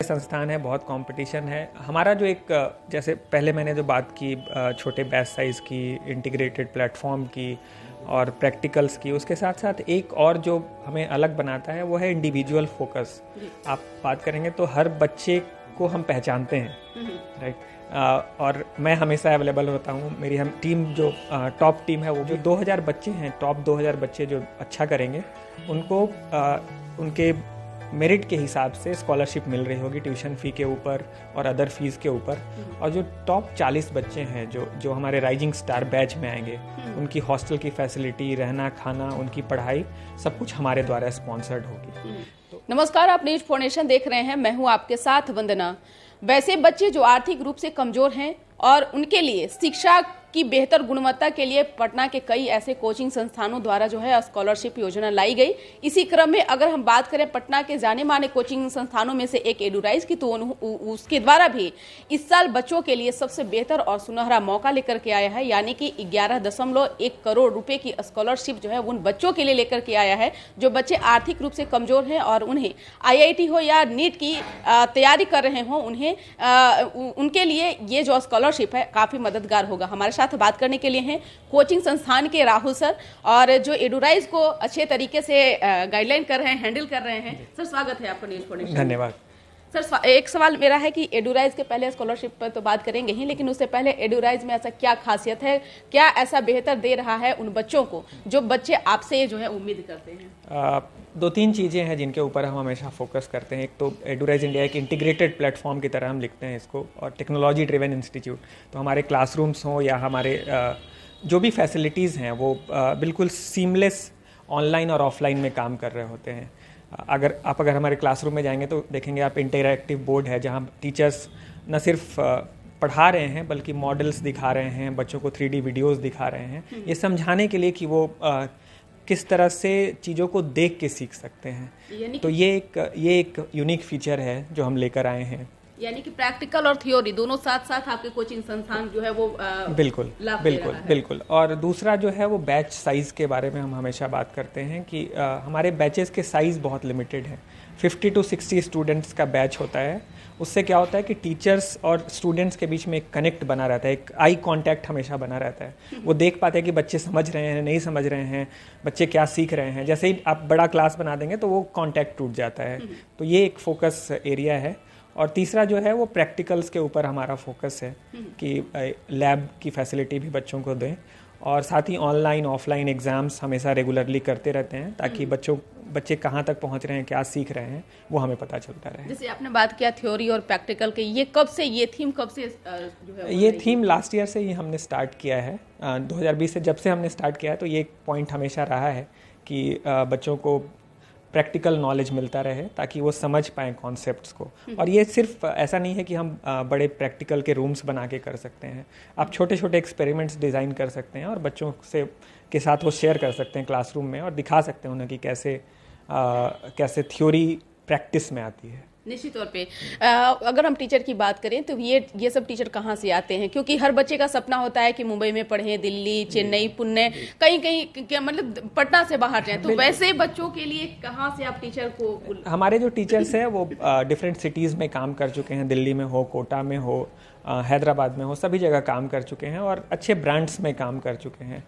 संस्थान है, बहुत कंपटीशन है। हमारा जो एक जैसे पहले मैंने जो बात की छोटे बैच साइज़ की, इंटीग्रेटेड प्लेटफॉर्म की और प्रैक्टिकल्स की, उसके साथ साथ एक और जो हमें अलग बनाता है वो है इंडिविजुअल फोकस। आप बात करेंगे तो हर बच्चे को हम पहचानते हैं, राइट। और मैं हमेशा अवेलेबल होता हूँ। मेरी हम टीम जो टॉप टीम है, वो जो 2000 बच्चे हैं, टॉप 2000 बच्चे जो अच्छा करेंगे उनको उनके मेरिट के हिसाब से स्कॉलरशिप मिल रही होगी, ट्यूशन फ़ी के ऊपर और अदर फीस के ऊपर। और जो टॉप 40 बच्चे हैं जो हमारे राइजिंग स्टार बैच में आएंगे, उनकी हॉस्टल की फैसिलिटी, रहना खाना, उनकी पढ़ाई, सब कुछ हमारे द्वारा स्पॉन्सर्ड होगी। नमस्कार, आप न्यूज फोनेशन देख रहे हैं। मैं हूं आपके साथ वंदना। वैसे बच्चे जो आर्थिक रूप से कमजोर हैं और उनके लिए शिक्षा की बेहतर गुणवत्ता के लिए पटना के कई ऐसे कोचिंग संस्थानों द्वारा जो है स्कॉलरशिप योजना लाई गई। इसी क्रम में अगर हम बात करें पटना के जाने माने कोचिंग संस्थानों में से एक एडुराइज की, तो उसके द्वारा भी इस साल बच्चों के लिए सबसे बेहतर और सुनहरा मौका लेकर के आया है, यानी कि 11.1 करोड़ रुपए की स्कॉलरशिप जो है उन बच्चों के लिए लेकर के आया है जो बच्चे आर्थिक रूप से कमजोर हैं और उन्हें IIT हो या नीट की तैयारी कर रहे हों, उनके लिए ये जो स्कॉलरशिप है काफी मददगार होगा। हमारे साथ बात करने के लिए हैं कोचिंग संस्थान के राहुल सर, और जो एडुराइज को अच्छे तरीके से गाइडलाइन कर रहे हैं, हैंडल कर रहे हैं। सर, स्वागत है आपका न्यूज फोनेशन। धन्यवाद सर। एक सवाल मेरा है कि एडुराइज के पहले स्कॉलरशिप पर तो बात करेंगे ही, लेकिन उससे पहले एडुराइज में ऐसा क्या खासियत है, क्या ऐसा बेहतर दे रहा है उन बच्चों को जो बच्चे आपसे जो है उम्मीद करते हैं? 2-3 चीज़ें हैं जिनके ऊपर हम हमेशा फोकस करते हैं। एक तो एडुराइज इंडिया एक इंटीग्रेटेड प्लेटफॉर्म की तरह हम लिखते हैं इसको, और टेक्नोलॉजी ड्रिवन इंस्टीट्यूट। तो हमारे क्लासरूम्स हों या हमारे जो भी फैसिलिटीज़ हैं वो बिल्कुल सीमलेस ऑनलाइन और ऑफलाइन में काम कर रहे होते हैं। अगर हमारे क्लासरूम में जाएंगे तो देखेंगे आप इंटरैक्टिव बोर्ड है जहाँ टीचर्स न सिर्फ पढ़ा रहे हैं बल्कि मॉडल्स दिखा रहे हैं, बच्चों को 3D वीडियोस दिखा रहे हैं, ये समझाने के लिए कि वो किस तरह से चीज़ों को देख के सीख सकते हैं। तो ये एक यूनिक फीचर है जो हम लेकर आए हैं। यानी कि प्रैक्टिकल और थ्योरी दोनों साथ साथ आपके कोचिंग संस्थान जो है वो बिल्कुल। और दूसरा जो है वो बैच साइज़ के बारे में हम हमेशा बात करते हैं कि हमारे बैचेस के साइज़ बहुत लिमिटेड है। 50 to 60 स्टूडेंट्स का बैच होता है। उससे क्या होता है कि टीचर्स और स्टूडेंट्स के बीच में एक कनेक्ट बना रहता है, एक आई कांटेक्ट हमेशा बना रहता है। वो देख पाते हैं कि बच्चे समझ रहे हैं, नहीं समझ रहे हैं, बच्चे क्या सीख रहे हैं। जैसे ही आप बड़ा क्लास बना देंगे तो वो कांटेक्ट टूट जाता है। तो ये एक फोकस एरिया है। और तीसरा जो है वो प्रैक्टिकल्स के ऊपर हमारा फोकस है कि लैब की फैसिलिटी भी बच्चों को दें, और साथ ही ऑनलाइन ऑफलाइन एग्ज़ाम्स हमेशा रेगुलरली करते रहते हैं ताकि बच्चे कहाँ तक पहुँच रहे हैं, क्या सीख रहे हैं, वो हमें पता चलता रहे। जैसे आपने बात किया थ्योरी और प्रैक्टिकल के, ये थीम कब से जो है? ये थीम लास्ट ईयर से ही हमने स्टार्ट किया है। 2020 से जब से हमने स्टार्ट किया है तो ये एक पॉइंट हमेशा रहा है कि बच्चों को प्रैक्टिकल नॉलेज मिलता रहे ताकि वो समझ पाएँ कॉन्सेप्ट्स को। और ये सिर्फ ऐसा नहीं है कि हम बड़े प्रैक्टिकल के रूम्स बना के कर सकते हैं। आप छोटे छोटे एक्सपेरिमेंट्स डिज़ाइन कर सकते हैं और बच्चों के साथ वो शेयर कर सकते हैं क्लासरूम में, और दिखा सकते हैं उन्हें कि कैसे थ्योरी प्रैक्टिस में आती है। निश्चित तौर पे अगर हम टीचर की बात करें तो ये सब टीचर कहाँ से आते हैं? क्योंकि हर बच्चे का सपना होता है कि मुंबई में पढ़ें, दिल्ली, चेन्नई, पुणे, कहीं मतलब पटना से बाहर जाएं। तो वैसे बच्चों के लिए कहाँ से आप टीचर को? हमारे जो टीचर्स हैं वो डिफरेंट सिटीज़ में काम कर चुके हैं। दिल्ली में हो, कोटा में हो, हैदराबाद में हो, सभी जगह काम कर चुके हैं और अच्छे ब्रांड्स में काम कर चुके हैं।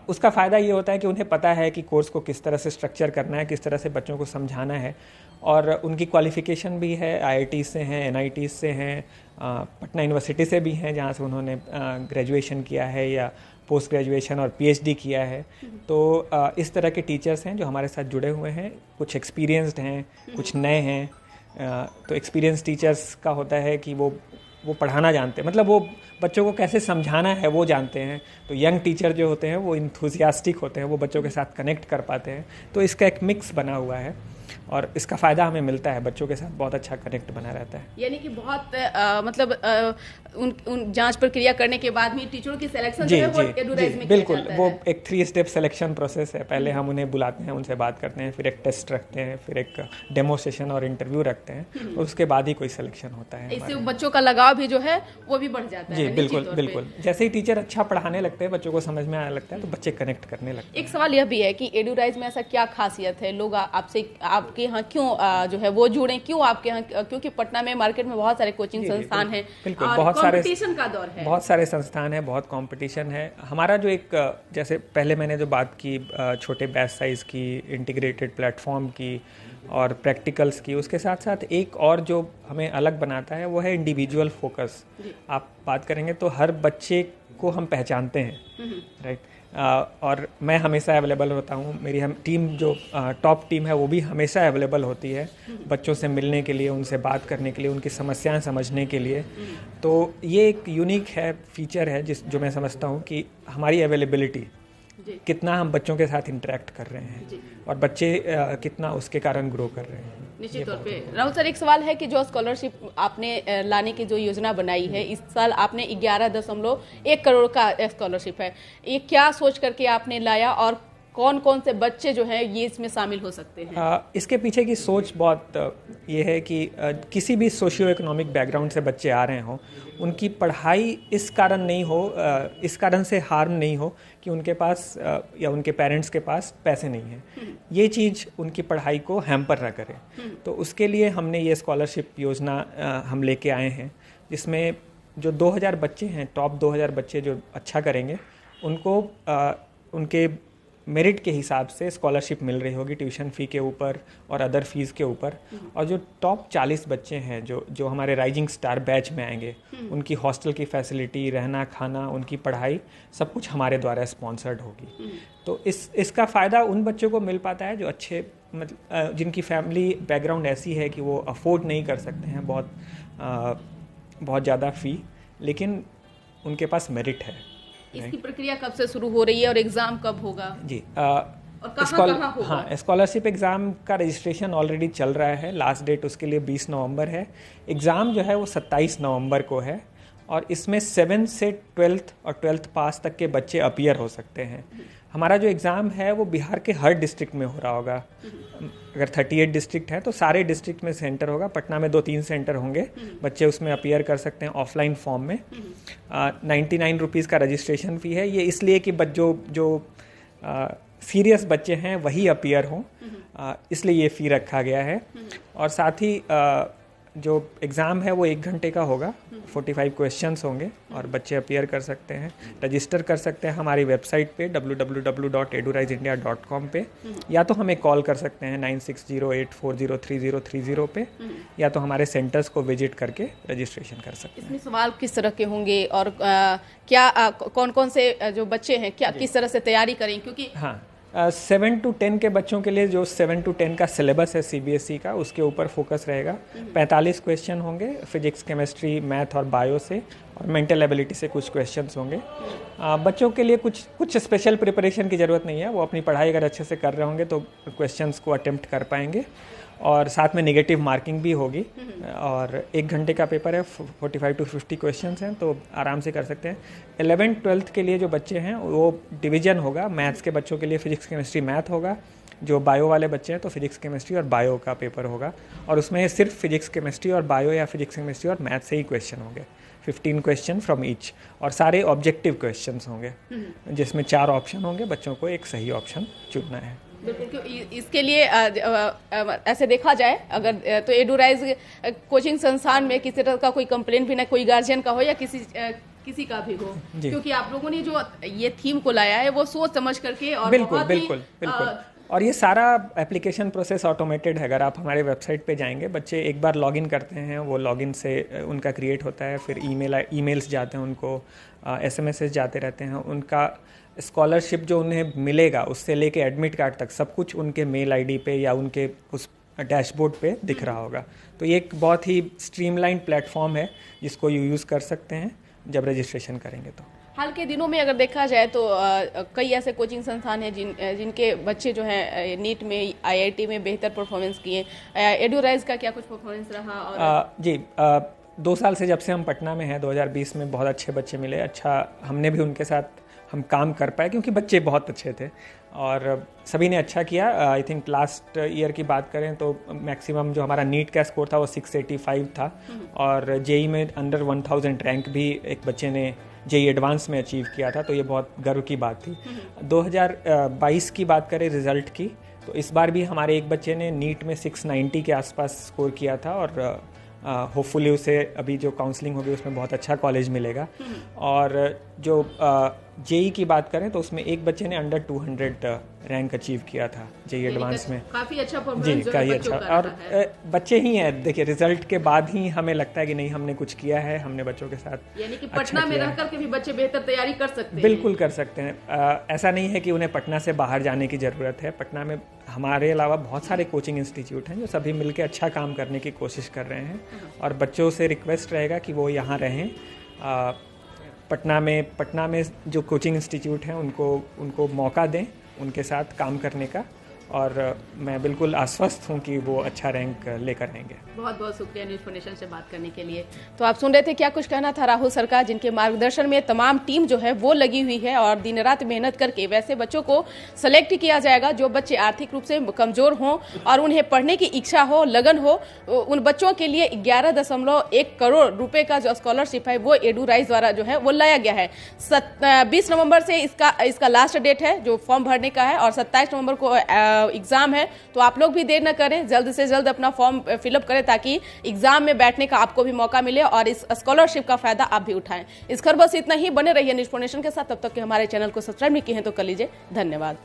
उसका फ़ायदा ये होता है कि उन्हें पता है कि कोर्स को किस तरह से स्ट्रक्चर करना है, किस तरह से बच्चों को समझाना है, और उनकी क्वालिफ़िकेशन भी है, IIT से हैं, NIT से हैं, पटना यूनिवर्सिटी से भी हैं जहाँ से उन्होंने ग्रेजुएशन किया है या पोस्ट ग्रेजुएशन और PhD किया है। तो इस तरह के टीचर्स हैं जो हमारे साथ जुड़े हुए हैं। कुछ एक्सपीरियंस्ड हैं, कुछ नए हैं। तो एक्सपीरियंस टीचर्स का होता है कि वो पढ़ाना जानते हैं, मतलब वो बच्चों को कैसे समझाना है वो जानते हैं। तो यंग टीचर जो होते हैं वो इंथुजियास्टिक होते हैं, वो बच्चों के साथ कनेक्ट कर पाते हैं। तो इसका एक मिक्स बना हुआ है और इसका फ़ायदा हमें मिलता है, बच्चों के साथ बहुत अच्छा कनेक्ट बना रहता है। यानी कि बहुत मतलब उन जांच प्रक्रिया करने के बाद भी टीचरों की सिलेक्शन जी, जो है वो जी, एडुराइज में बिल्कुल, वो एक 3 स्टेप सिलेक्शन प्रोसेस है। पहले हम उन्हें बुलाते हैं, उनसे बात करते हैं, फिर एक टेस्ट रखते हैं, फिर एक डेमो सेशन और इंटरव्यू रखते हैं, और उसके बाद ही कोई सिलेक्शन होता है। इससे बच्चों का लगाव भी जो है वो भी बढ़ जाता है। जी बिल्कुल। जैसे ही टीचर अच्छा पढ़ाने लगते हैं, बच्चों को समझ में आने लगता है, तो बच्चे कनेक्ट करने लगते हैं। एक सवाल यह भी है कि एडुराइज में ऐसा क्या खासियत है, लोग आपके यहाँ क्यों जो है वो जुड़े, क्यों आपके यहाँ, क्योंकि पटना में मार्केट में बहुत सारे कोचिंग संस्थान हैं, बिल्कुल, और बहुत सारे कंपटीशन का दौर है, बहुत सारे संस्थान हैं, बहुत कंपटीशन है। हमारा जो एक, जैसे पहले मैंने जो बात की छोटे बैच साइज़ की, इंटीग्रेटेड प्लेटफॉर्म की और प्रैक्टिकल्स की, उसके साथ साथ एक और जो हमें अलग बनाता है वो है इंडिविजुअल फोकस। आप बात करेंगे तो हर बच्चे को हम पहचानते हैं, राइट, और मैं हमेशा अवेलेबल होता हूँ। मेरी हम टीम जो टॉप टीम है वो भी हमेशा अवेलेबल होती है बच्चों से मिलने के लिए, उनसे बात करने के लिए, उनकी समस्याएं समझने के लिए। तो ये एक यूनिक है, फीचर है जो मैं समझता हूँ कि हमारी अवेलेबिलिटी, कितना हम बच्चों के साथ इंटरेक्ट कर रहे हैं और बच्चे कितना उसके कारण ग्रो कर रहे हैं। निश्चित तौर पे। राहुल सर, एक सवाल है कि जो स्कॉलरशिप आपने लाने की जो योजना बनाई है, इस साल आपने 11.1 करोड़ का स्कॉलरशिप है, ये क्या सोच करके आपने लाया और कौन कौन से बच्चे जो हैं ये इसमें शामिल हो सकते हैं? इसके पीछे की सोच बहुत ये है कि किसी भी सोशियो इकोनॉमिक बैकग्राउंड से बच्चे आ रहे हों, उनकी पढ़ाई इस कारण नहीं हो, इस कारण से हार्म नहीं हो कि उनके पास या उनके पेरेंट्स के पास पैसे नहीं हैं, ये चीज़ उनकी पढ़ाई को हैम्पर ना करे। तो उसके लिए हमने ये स्कॉलरशिप योजना हम लेके आए हैं, जिसमें जो 2000 बच्चे हैं, टॉप 2000 बच्चे जो अच्छा करेंगे, उनको उनके मेरिट के हिसाब से स्कॉलरशिप मिल रही होगी, ट्यूशन फ़ी के ऊपर और अदर फीस के ऊपर। और जो टॉप 40 बच्चे हैं जो हमारे राइजिंग स्टार बैच में आएंगे, उनकी हॉस्टल की फैसिलिटी, रहना खाना, उनकी पढ़ाई, सब कुछ हमारे द्वारा स्पॉन्सर्ड होगी। तो इसका फ़ायदा उन बच्चों को मिल पाता है जो अच्छे, मतलब जिनकी फैमिली बैकग्राउंड ऐसी है कि वो अफोर्ड नहीं कर सकते हैं बहुत ज़्यादा फ़ी, लेकिन उनके पास मेरिट है। इसकी प्रक्रिया कब से शुरू हो रही है और एग्जाम कब होगा? जी, और कहाँ होगा? हाँ, स्कॉलरशिप एग्ज़ाम का रजिस्ट्रेशन ऑलरेडी चल रहा है। लास्ट डेट उसके लिए 20 नवंबर है। एग्ज़ाम जो है वो 27 नवंबर को है और इसमें 7th से 12th और 12th पास तक के बच्चे अपीयर हो सकते हैं। हमारा जो एग्ज़ाम है वो बिहार के हर डिस्ट्रिक्ट में हो रहा होगा। अगर 38 डिस्ट्रिक्ट है तो सारे डिस्ट्रिक्ट में सेंटर होगा। पटना में 2-3 सेंटर होंगे, बच्चे उसमें अपीयर कर सकते हैं ऑफलाइन फॉर्म में। 99 रुपीज़ का रजिस्ट्रेशन फ़ी है। ये इसलिए कि जो सीरियस बच्चे हैं वही अपीयर हों, इसलिए ये फ़ी रखा गया है। और साथ ही जो एग्ज़ाम है वो 1 घंटे का होगा, 45 क्वेश्चंस होंगे और बच्चे अपीयर कर सकते हैं, रजिस्टर कर सकते हैं हमारी वेबसाइट पे www.eduriseindia.com पे, या तो हमें कॉल कर सकते हैं 9608403030 पे, या तो हमारे सेंटर्स को विजिट करके रजिस्ट्रेशन कर सकते हैं। इसमें सवाल किस तरह के होंगे और क्या कौन कौन से जो बच्चे हैं क्या किस तरह से तैयारी करें? क्योंकि 7 to 10 के बच्चों के लिए जो 7 to 10 का सिलेबस है CBSE का, उसके ऊपर फोकस रहेगा। 45 क्वेश्चन होंगे फिजिक्स, केमिस्ट्री, मैथ और बायो से, और मेंटल एबिलिटी से कुछ क्वेश्चंस होंगे। बच्चों के लिए कुछ स्पेशल प्रिपरेशन की ज़रूरत नहीं है, वो अपनी पढ़ाई अगर अच्छे से कर रहे होंगे तो क्वेश्चंस को अटेम्प्ट कर पाएंगे। और साथ में नेगेटिव मार्किंग भी होगी और 1 घंटे का पेपर है, 45 to 50 क्वेश्चंस हैं, तो आराम से कर सकते हैं। 11th 12th के लिए जो बच्चे हैं वो डिवीजन होगा। मैथ्स के बच्चों के लिए फिजिक्स, केमिस्ट्री, मैथ होगा। जो बायो वाले बच्चे हैं तो फिजिक्स, केमिस्ट्री और बायो का पेपर होगा, और उसमें सिर्फ फिजिक्स, केमिस्ट्री और बायो या फिजिक्स, केमिस्ट्री और मैथ से ही क्वेश्चन होंगे। 15 क्वेश्चन फ्रॉम ईच, और सारे ऑब्जेक्टिव क्वेश्चंस होंगे जिसमें 4 ऑप्शन होंगे, बच्चों को एक सही ऑप्शन चुनना है। बिल्कुल, इसके लिए ऐसे देखा जाए अगर तो एडुराइज कोचिंग संस्थान में किसी तरह का कोई कंप्लेंट भी ना कोई गार्जियन का हो या किसी का भी हो, क्योंकि आप लोगों ने जो ये थीम को लाया है वो सोच समझ करके और बिल्कुल। और ये सारा एप्लीकेशन प्रोसेस ऑटोमेटेड है। अगर आप हमारे वेबसाइट पे जाएंगे, बच्चे एक बार लॉगिन करते हैं, वो लॉगिन से उनका क्रिएट होता है, फिर ईमेल्स जाते हैं उनको, SMSs जाते रहते हैं, उनका स्कॉलरशिप जो उन्हें मिलेगा उससे लेके एडमिट कार्ड तक सब कुछ उनके मेल ID पे या उनके उस डैशबोर्ड पे दिख रहा होगा। तो ये एक बहुत ही स्ट्रीमलाइंड प्लेटफॉर्म है जिसको यूज़ कर सकते हैं जब रजिस्ट्रेशन करेंगे। तो हाल के दिनों में अगर देखा जाए तो कई ऐसे कोचिंग संस्थान हैं जिनके बच्चे जो हैं नीट में, IIT में बेहतर परफॉर्मेंस किए। एडुराइज का क्या कुछ परफॉर्मेंस रहा? और जी, 2 साल से जब से हम पटना में हैं, 2020 में बहुत अच्छे बच्चे मिले। अच्छा, हमने भी उनके साथ हम काम कर पाए क्योंकि बच्चे बहुत अच्छे थे और सभी ने अच्छा किया। आई थिंक लास्ट ईयर की बात करें तो मैक्सिमम जो हमारा नीट का स्कोर था वो 685 था, और JEE में अंडर 1000 रैंक भी एक बच्चे ने JEE एडवांस में अचीव किया था, तो ये बहुत गर्व की बात थी। 2022 की बात करें रिज़ल्ट की, तो इस बार भी हमारे एक बच्चे ने नीट में 690 के आसपास स्कोर किया था और होपफुली उसे अभी जो काउंसलिंग होगी उसमें बहुत अच्छा कॉलेज मिलेगा। और जो जेई की बात करें तो उसमें एक बच्चे ने अंडर 200 रैंक अचीव किया था जेई एडवांस में। काफी अच्छा जी, परफॉर्मेंस काफी अच्छा। और बच्चे ही हैं, देखिए रिजल्ट के बाद ही हमें लगता है कि नहीं हमने कुछ किया है, हमने बच्चों के साथ यानी कि पटना में रह करके भी बच्चे बेहतर तैयारी कर सकते हैं। बिल्कुल कर सकते हैं। ऐसा नहीं है कि उन्हें पटना से बाहर जाने की ज़रूरत है। पटना में हमारे अलावा बहुत सारे कोचिंग इंस्टीट्यूट हैं जो सभी मिलकर अच्छा काम करने की कोशिश कर रहे हैं और बच्चों से रिक्वेस्ट रहेगा कि वो यहाँ रहें। पटना में जो कोचिंग इंस्टीट्यूट हैं उनको मौका दें उनके साथ काम करने का, और मैं बिल्कुल आश्वस्त हूं कि वो अच्छा रैंक लेकर आएंगे। बहुत बहुत शुक्रिया न्यूज़ फाउंडेशन से बात करने के लिए। तो आप सुन रहे थे क्या कुछ कहना था राहुल सरकार, जिनके मार्गदर्शन में तमाम टीम जो है वो लगी हुई है और दिन रात मेहनत करके वैसे बच्चों को सेलेक्ट किया जाएगा जो बच्चे आर्थिक रूप से कमजोर हों और उन्हें पढ़ने की इच्छा हो, लगन हो। उन बच्चों के लिए 11.1 करोड़ रुपए का जो स्कॉलरशिप है वो एडुराइज द्वारा जो है वो लाया गया है। 20 नवंबर से इसका लास्ट डेट है जो फॉर्म भरने का है और 27 नवंबर को एग्जाम है। तो आप लोग भी देर न करें, जल्द से जल्द अपना फॉर्म फिलअप करें ताकि एग्जाम में बैठने का आपको भी मौका मिले और इस स्कॉलरशिप का फायदा आप भी उठाएं। इस खबर बस इतना ही। बने रहिए न्यूज़ फाउंडेशन के साथ। तब तक के हमारे चैनल को सब्सक्राइब नहीं किए हैं तो कर लीजिए। धन्यवाद।